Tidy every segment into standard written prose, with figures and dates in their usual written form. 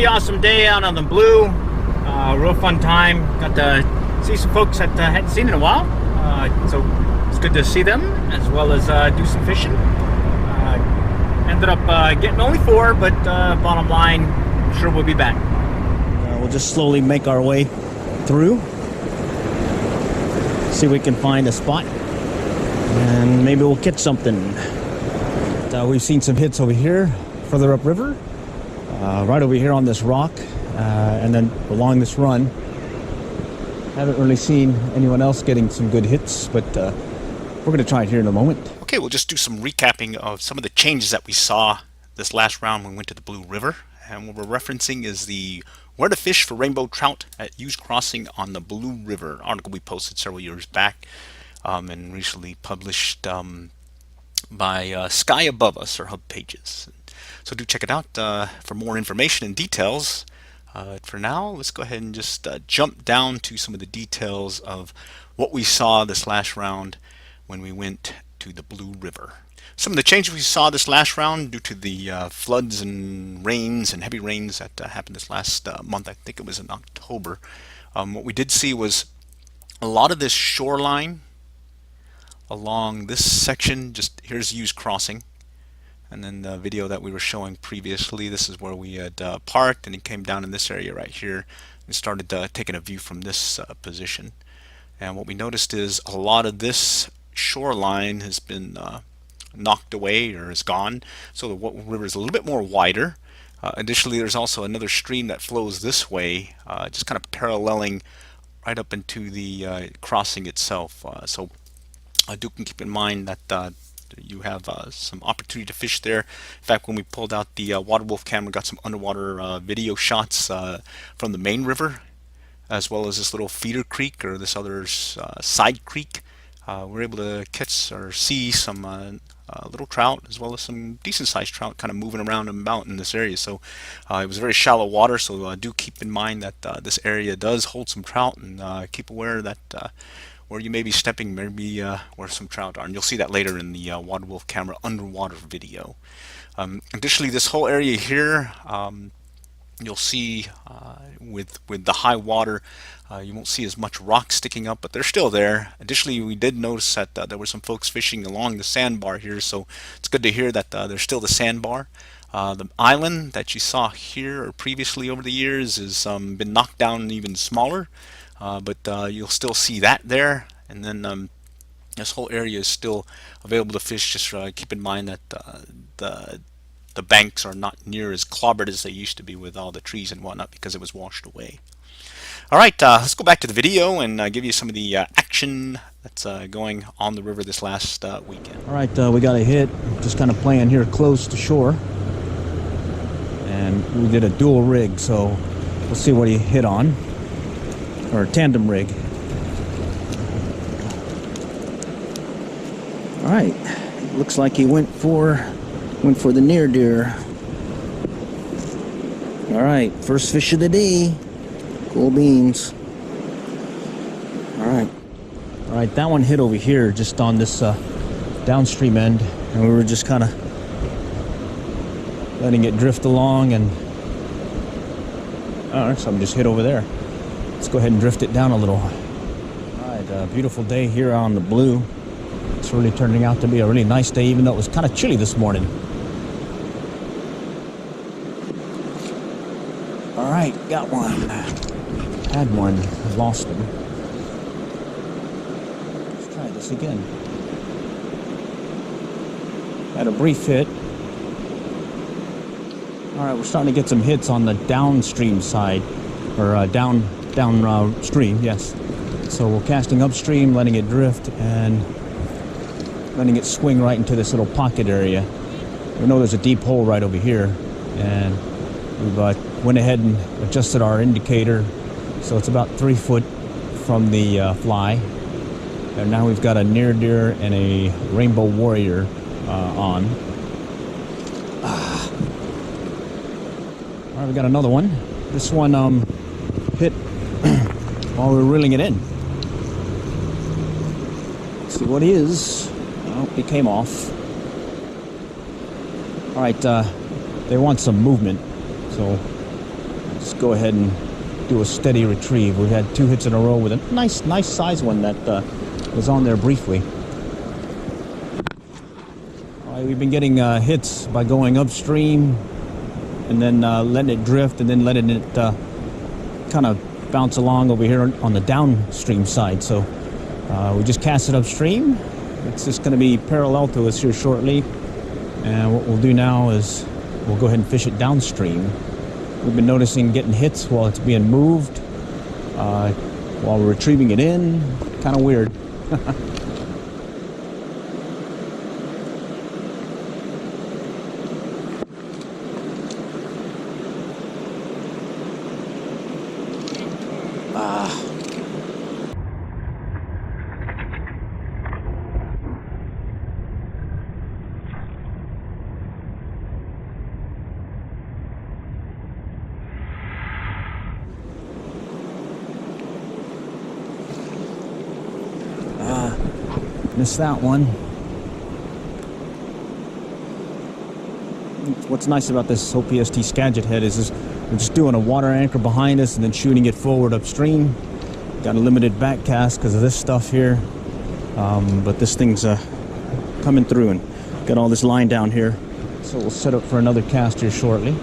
pretty awesome day out on the Blue. Real fun time. Got to see some folks that I hadn't seen in a while. So it's good to see them, as well as do some fishing. Ended up getting only 4, but bottom line, I'm sure we'll be back. We'll just slowly make our way through. See if we can find a spot. And maybe we'll catch something. We've seen some hits over here, further upriver. Right over here on this rock. And then along this run. Haven't really seen anyone else getting some good hits, but we're going to try it here in a moment. Okay, we'll just do some recapping of some of the changes that we saw this last round when we went to the Blue River. And what we're referencing is the Where to Fish for Rainbow Trout at Hughes Crossing on the Blue River article we posted several years back and recently published by Sky Above Us, or Hub Pages. So do check it out for more information and details. For now, let's go ahead and just jump down to some of the details of what we saw this last round when we went to the Blue River. Some of the changes we saw this last round due to the floods and rains and heavy rains that happened this last month. I think it was in October. What we did see was a lot of this shoreline along this section. Just here's Hughes Crossing. And then the video that we were showing previously, this is where we had parked, and it came down in this area right here and started taking a view from this position. And what we noticed is a lot of this shoreline has been knocked away or is gone, so the river is a little bit more wider. Additionally, there's also another stream that flows this way, just kind of paralleling right up into the crossing itself. So do keep in mind that you have some opportunity to fish there. In fact, when we pulled out the Water Wolf camera, got some underwater video shots from the main river, as well as this little feeder creek, or this other side creek. We were able to catch or see some little trout, as well as some decent sized trout kind of moving around and about in this area. So it was very shallow water, so do keep in mind that this area does hold some trout, and keep aware that where you may be stepping, maybe where some trout are, and you'll see that later in the Water Wolf camera underwater video. Additionally, this whole area here, you'll see with the high water, you won't see as much rock sticking up, but they're still there. Additionally, we did notice that there were some folks fishing along the sandbar here, so it's good to hear that there's still the sandbar. The island that you saw here or previously over the years has been knocked down even smaller. But you'll still see that there, and then this whole area is still available to fish. Just keep in mind that the banks are not near as clobbered as they used to be with all the trees and whatnot, because it was washed away. Alright, let's go back to the video and give you some of the action that's going on the river this last weekend. Alright, we got a hit, just kind of playing here close to shore, and we did a dual rig, so we'll see what he hit on. Or a tandem rig. All right, looks like he went for the Near Deere. All right, first fish of the day. Cool beans. All right, that one hit over here, just on this downstream end, and we were just kind of letting it drift along, and all right, something just hit over there. Let's go ahead and drift it down a little. Alright, a beautiful day here on the Blue. It's really turning out to be a really nice day, even though it was kind of chilly this morning. Alright, got one. Had one, lost him. Let's try this again. Had a brief hit. Alright, we're starting to get some hits on the downstream side, or downstream, yes. So we're casting upstream, letting it drift, and letting it swing right into this little pocket area. We know there's a deep hole right over here, and we've went ahead and adjusted our indicator, so it's about 3 foot from the fly. And now we've got a Near Deere and a Rainbow Warrior on. All right, we got another one. This one hit while we were reeling it in. Let's see what he is. Oh, he came off. All right, they want some movement, so just go ahead and do a steady retrieve. We've had 2 hits in a row with a nice size one that was on there briefly. All right, we've been getting hits by going upstream and then letting it drift and then letting it kind of bounce along over here on the downstream side. So we just cast it upstream. It's just going to be parallel to us here shortly. And what we'll do now is we'll go ahead and fish it downstream. We've been noticing getting hits while it's being moved, while we're retrieving it in. Kind of weird. Missed that one. What's nice about this OPST Skillet head is we're just doing a water anchor behind us and then shooting it forward upstream. Got a limited back cast because of this stuff here, but this thing's coming through and got all this line down here. So we'll set up for another cast here shortly.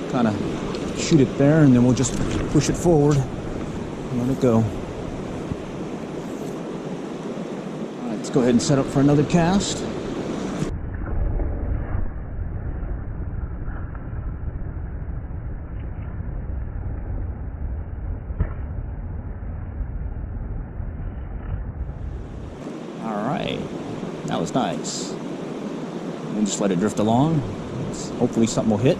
Kind of shoot it there and then we'll just push it forward and let it go. Let's go ahead and set up for another cast. Alright, that was nice. We'll just let it drift along. Hopefully something will hit.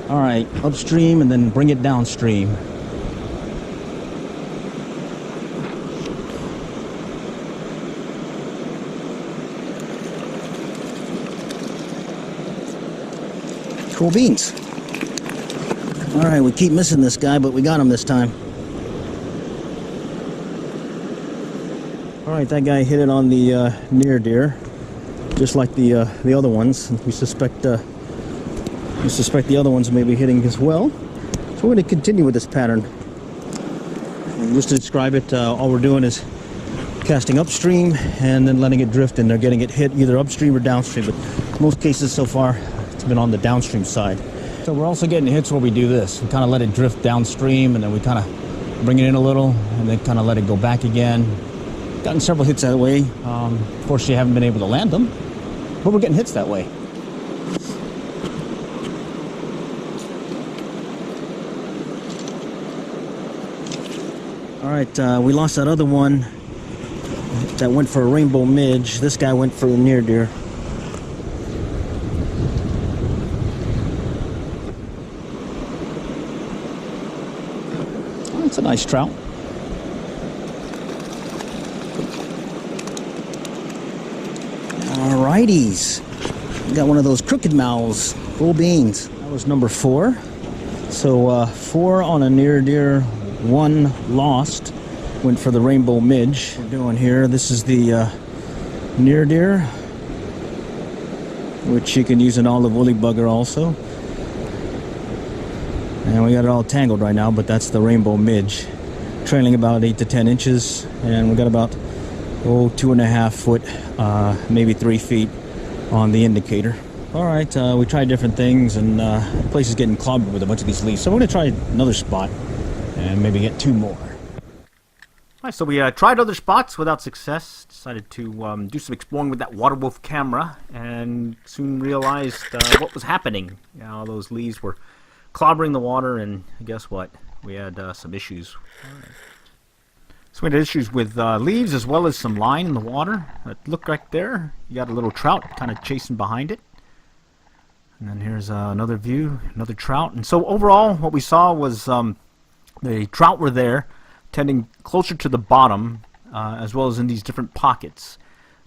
All right, upstream and then bring it downstream. Cool beans. All right, we keep missing this guy, but we got him this time. All right, that guy hit it on the Near Deere, just like the other ones. We suspect the other ones may be hitting as well. So we're going to continue with this pattern. And just to describe it, all we're doing is casting upstream and then letting it drift, and they're getting it hit either upstream or downstream. But in most cases so far, it's been on the downstream side. So we're also getting hits where we do this. We kind of let it drift downstream, and then we kind of bring it in a little, and then kind of let it go back again. Gotten several hits that way. Unfortunately, I haven't been able to land them, but we're getting hits that way. All right, we lost that other one that went for a rainbow midge. This guy went for the Near Deere. Oh, it's a nice trout. All righties, got one of those crooked mouths, full beans. That was number 4. So 4 on a Near Deere, 1 lost, went for the rainbow midge. We're doing here, this is the Near Deere, which you can use an olive woolly bugger also. And we got it all tangled right now, but that's the rainbow midge, trailing about 8 to 10 inches, and we got about 2.5 foot, maybe 3 feet on the indicator. All right, we tried different things, and the place is getting clobbered with a bunch of these leaves, so we're going to try another spot and maybe get 2 more. All right, so we tried other spots without success. Decided to do some exploring with that water wolf camera, and soon realized what was happening. You know, those leaves were clobbering the water, and guess what? We had some issues. So we had issues with leaves as well as some line in the water. It looked right there. You got a little trout kind of chasing behind it. And then here's another view, another trout. And so overall, what we saw was the trout were there, tending closer to the bottom, as well as in these different pockets.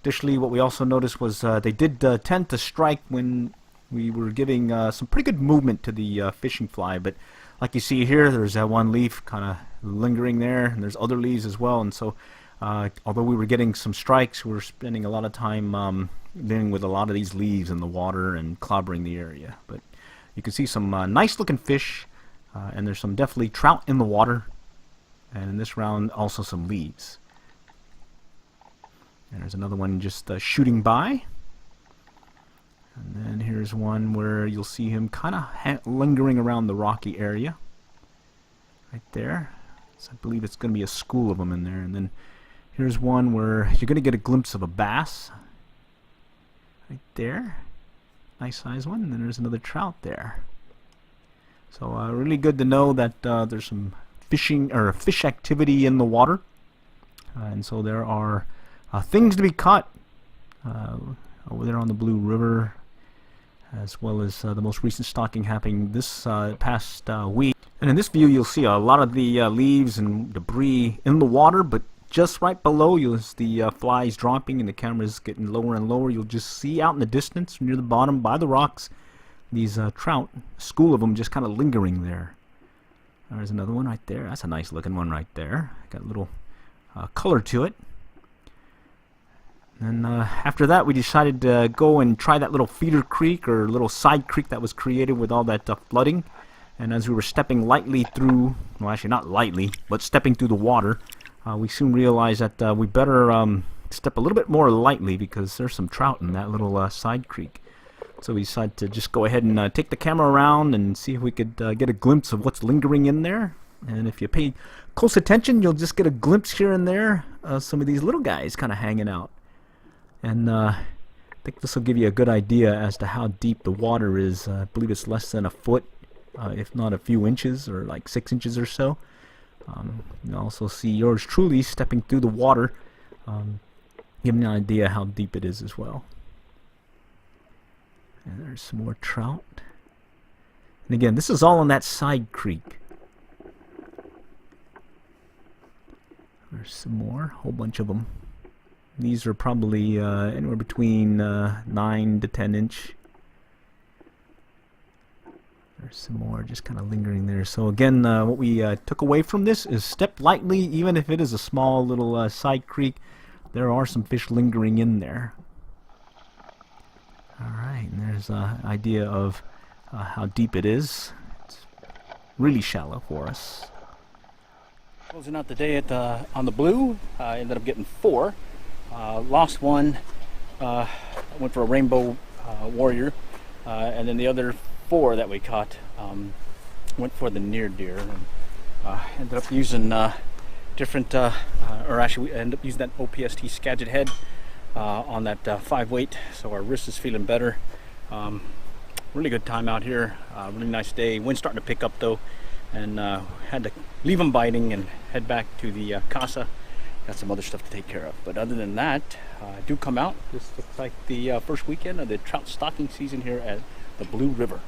Additionally, what we also noticed was they did tend to strike when we were giving some pretty good movement to the fishing fly, but like you see here, there's that one leaf kind of lingering there, and there's other leaves as well. And so although we were getting some strikes, we were spending a lot of time dealing with a lot of these leaves in the water and clobbering the area. But you can see some nice looking fish, and there's some definitely trout in the water, and in this round also some leaves. And there's another one just shooting by. And then here's one where you'll see him kind of lingering around the rocky area. Right there. So I believe it's going to be a school of them in there. And then here's one where you're going to get a glimpse of a bass. Right there. Nice size one. And then there's another trout there. So really good to know that there's some fishing or fish activity in the water. And so there are things to be caught over there on the Blue River, as well as the most recent stocking happening this past week. And in this view, you'll see a lot of the leaves and debris in the water, but just right below you, as the flies dropping and the camera's getting lower and lower, you'll just see out in the distance near the bottom by the rocks these trout, a school of them just kind of lingering there. There's another one right there. That's a nice looking one right there. Got a little color to it. And after that, we decided to go and try that little feeder creek or little side creek that was created with all that flooding. And as we were stepping lightly through, well, actually not lightly, but stepping through the water, we soon realized that we better step a little bit more lightly because there's some trout in that little side creek. So we decided to just go ahead and take the camera around and see if we could get a glimpse of what's lingering in there. And if you pay close attention, you'll just get a glimpse here and there of some of these little guys kind of hanging out. And I think this will give you a good idea as to how deep the water is. I believe it's less than a foot, if not a few inches, or like 6 inches or so. You'll also see yours truly stepping through the water, giving you an idea how deep it is as well. And there's some more trout. And again, this is all in that side creek. There's some more, a whole bunch of them. These are probably anywhere between 9 to 10 inch. There's some more just kind of lingering there. So again, what we took away from this is step lightly, even if it is a small little side creek. There are some fish lingering in there. Alright, and there's an idea of how deep it is. It's really shallow for us. Closing out the day at on the Blue, I ended up getting 4. Lost one, went for a rainbow warrior, and then the other 4 that we caught went for the Near Deere. And, ended up using different, or actually we ended up using that OPST Commando Head on that 5 weight, so our wrist is feeling better. Really good time out here, really nice day. Wind's starting to pick up though, and had to leave them biting and head back to the casa. Got some other stuff to take care of, but other than that, do come out. This looks like the first weekend of the trout stocking season here at the Blue River.